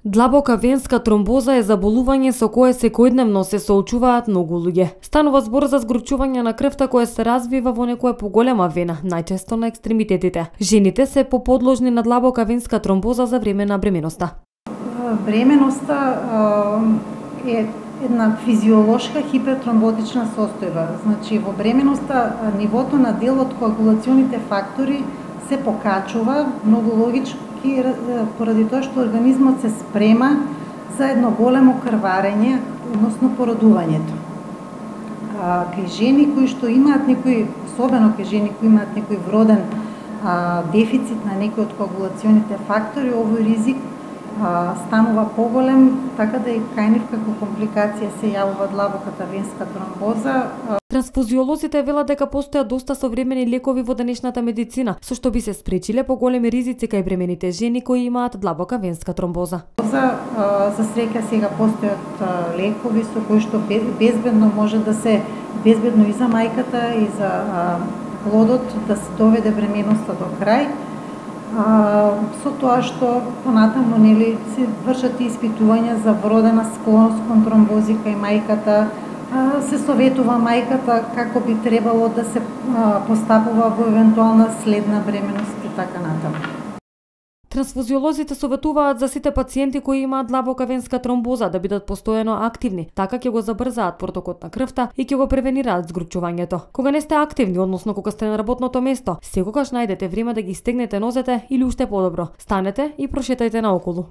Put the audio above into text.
Длабока венска тромбоза е заболување со кое секојдневно се соочуваат многу луѓе. Станува збор за згручување на крвта кое се развива во некоја поголема вена, најчесто на екстремитетите. Жените се поподложни на длабока венска тромбоза за време на бременоста. Бременоста е една физиолошка хипертромботична состојба. Значи во бременоста нивото на дел од коагулационите фактори се покачува многу логички поради тоа што организмот се спрема за едно големо крварење, односно породувањето. Кај жени кои што имаат некој, особено кај жени кои имаат некој вроден дефицит на некои од коагулационите фактори, овој ризик станува поголем, така да и кај нив како компликација се јавува длабоката венска тромбоза. Трансфузиолозите велат дека постојат доста современи лекови во денешната медицина, со што би се спречиле поголеми ризици кај бремените жени кои имаат длабока венска тромбоза. За среќа сега постојат лекови со кои што безбедно може да се безбедно и за мајката и за плодот да се доведе бременоста до крај. Со тоа што понатаму се вршат и испитувања за вродена склоност кон тромбози кај мајката, се советува мајката како би требало да се постапува во евентуална следна бременост и така натаму. Трансфузиолозите советуваат за сите пациенти кои имаат длабока венска тромбоза да бидат постојано активни, така ќе го забрзаат протокот на крвта и ќе го превенираат згручувањето. Кога не сте активни, односно кога сте на работното место, секогаш најдете време да ги стегнете нозете или уште подобро, станете и прошетајте наоколу.